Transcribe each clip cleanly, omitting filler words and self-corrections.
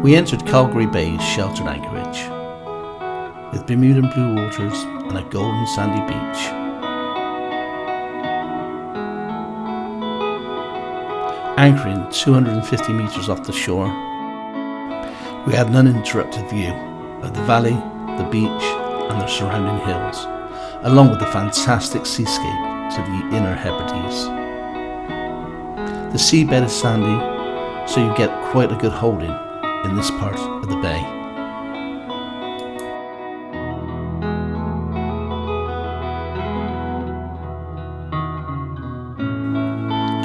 We entered Calgary Bay's sheltered anchorage, with Bermudan blue waters and a golden sandy beach. Anchoring 250 metres off the shore, we had an uninterrupted view of the valley, the beach and the surrounding hills, along with the fantastic seascape to the inner Hebrides. The seabed is sandy, so you get quite a good holding in this part of the bay.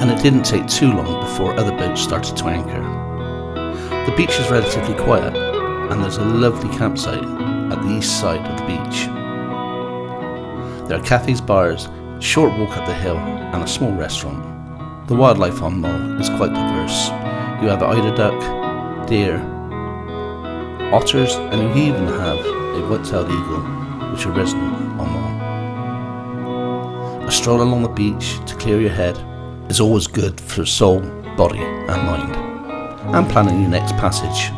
And it didn't take too long before other boats started to anchor. The beach is relatively quiet, and there's a lovely campsite at the east side of the beach. There are cafes, bars, a short walk up the hill and a small restaurant. The wildlife on Mull is quite diverse. You have eider duck, deer, otters, and you even have a white-tailed eagle, which are resident on Mull. A stroll along the beach to clear your head is always good for soul, body and mind, and planning your next passage.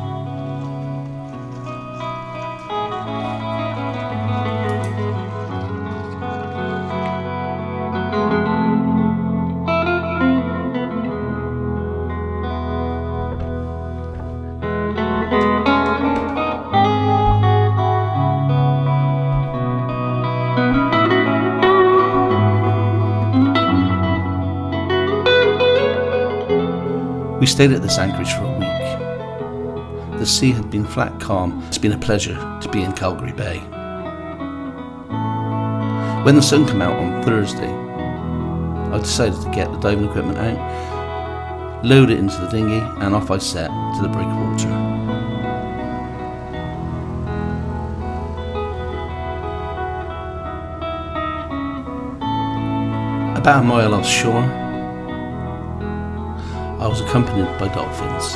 We stayed at this anchorage for a week. The sea had been flat calm. It's been a pleasure to be in Calgary Bay. When the sun came out on Thursday, I decided to get the diving equipment out, load it into the dinghy, and off I set to the breakwater. About a mile offshore, I was accompanied by dolphins,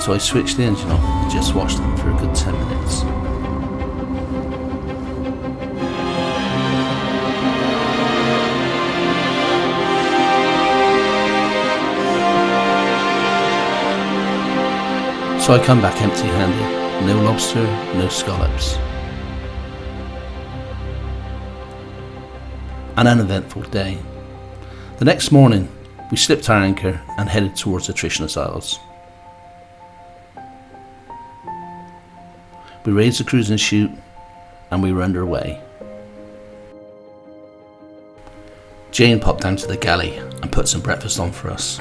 so I switched the engine off and just watched them for a good 10 minutes. So I come back empty-handed, no lobster, no scallops. An uneventful day. The next morning, we slipped our anchor and headed towards the Treshnish Islands. We raised the cruising chute and we were underway. Jane popped down to the galley and put some breakfast on for us.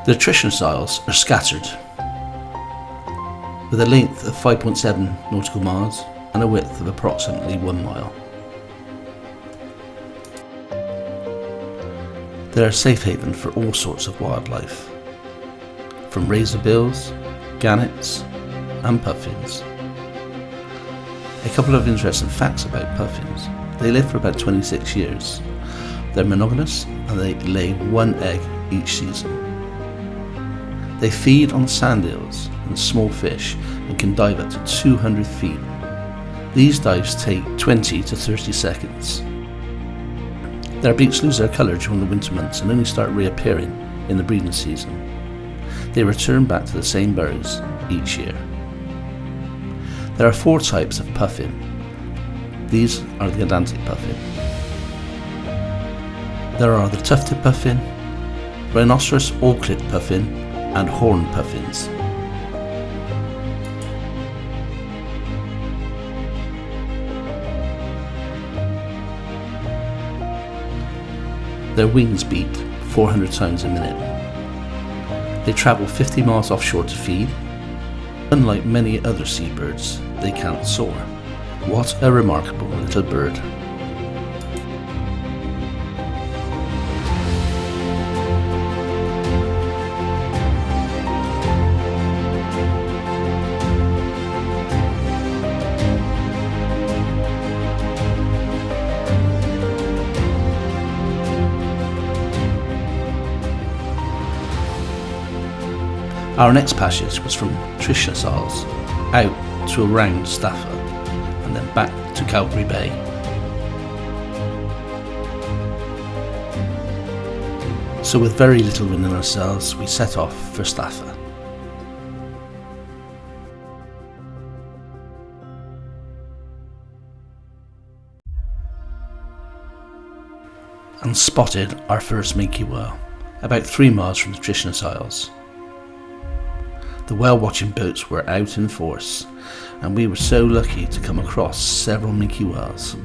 The Treshnish Isles are scattered, with a length of 5.7 nautical miles and a width of approximately 1 mile. They're a safe haven for all sorts of wildlife, from razorbills, gannets and puffins. A couple of interesting facts about puffins. They live for about 26 years. They're monogamous and they lay 1 egg each season. They feed on sand eels and small fish and can dive up to 200 feet. These dives take 20 to 30 seconds. Their beaks lose their colour during the winter months and only start reappearing in the breeding season. They return back to the same burrows each year. There are 4 types of puffin. These are the Atlantic puffin. There are the tufted puffin, rhinoceros auklet puffin and horned puffins. Their wings beat 400 times a minute. They travel 50 miles offshore to feed. Unlike many other seabirds, they can't soar. What a remarkable little bird. Our next passage was from Treshnish Islands out to around Staffa and then back to Calgary Bay. So with very little wind in our sails, we set off for Staffa. And spotted our first minke whale, about 3 miles from the Treshnish Islands. The whale watching boats were out in force, and we were so lucky to come across several minke whales.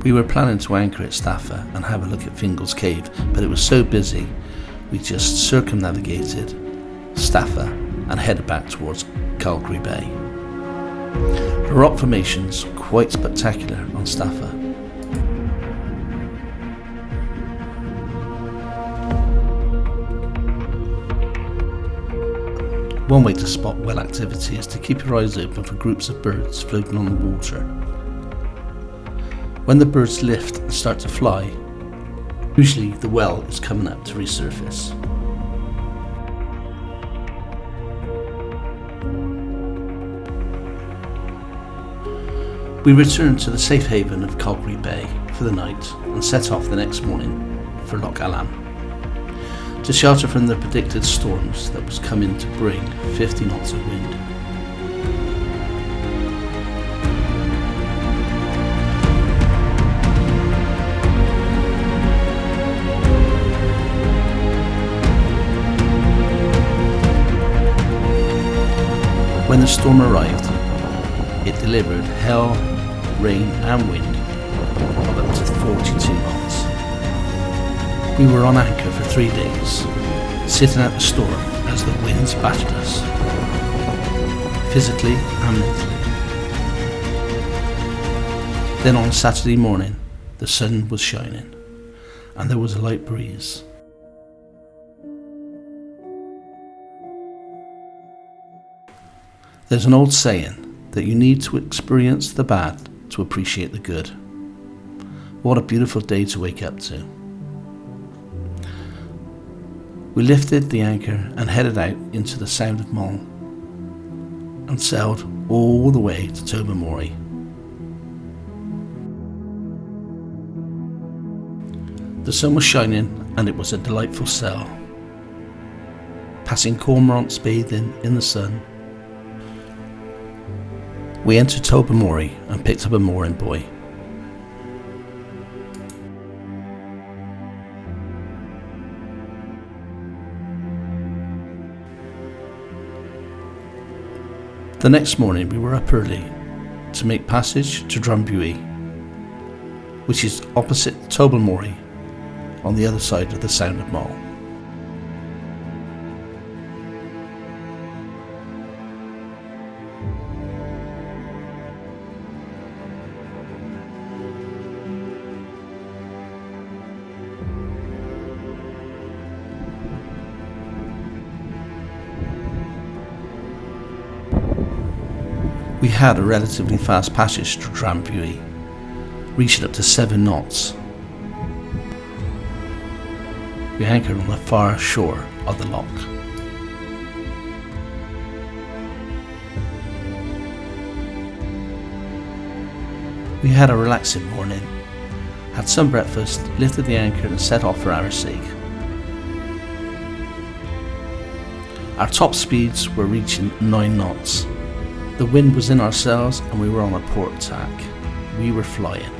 We were planning to anchor at Staffa and have a look at Fingal's Cave, but it was so busy we just circumnavigated Staffa and headed back towards Calgary Bay. The rock formations were quite spectacular on Staffa. One way to spot whale activity is to keep your eyes open for groups of birds floating on the water. When the birds lift and start to fly, usually the whale is coming up to resurface. We returned to the safe haven of Calgary Bay for the night and set off the next morning for Loch Alain to shelter from the predicted storms that was coming to bring 50 knots of wind. When the storm arrived, it delivered hail, rain and wind of up to 42 knots. We were on anchor for 3 days, sitting out the storm as the winds battered us, physically and mentally. Then on Saturday morning, the sun was shining and there was a light breeze. There's an old saying that you need to experience the bad to appreciate the good. What a beautiful day to wake up to. We lifted the anchor and headed out into the Sound of Mull and sailed all the way to Tobermory. The sun was shining and it was a delightful sail. Passing cormorants bathing in the sun, we entered Tobermory and picked up a mooring buoy. The next morning we were up early to make passage to Drumbuie, which is opposite Tobermory on the other side of the Sound of Mull. We had a relatively fast passage to Drumbuie, reaching up to 7 knots. We anchored on the far shore of the loch. We had a relaxing morning, had some breakfast, lifted the anchor and set off for Arisaig. Our top speeds were reaching 9 knots. The wind was in our sails and we were on a port tack. We were flying.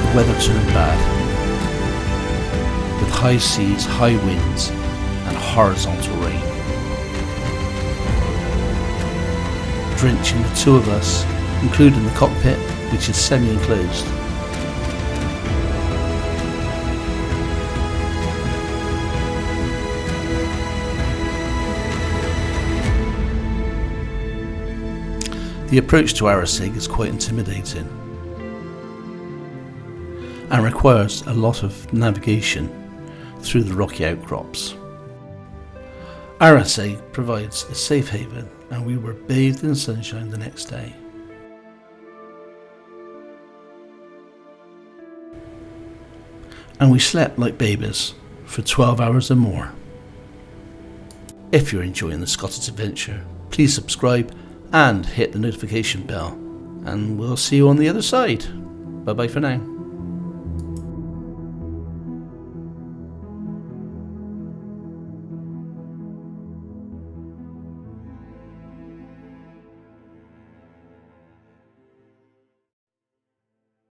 The weather turned bad high seas, high winds and horizontal rain, drenching the two of us, including the cockpit, which is semi-enclosed. The approach to Arisaig is quite intimidating and requires a lot of navigation through the rocky outcrops. Arisaig provides a safe haven, and we were bathed in sunshine the next day. And we slept like babies for 12 hours or more. If you're enjoying the Scottish adventure, please subscribe and hit the notification bell, and we'll see you on the other side. Bye bye for now.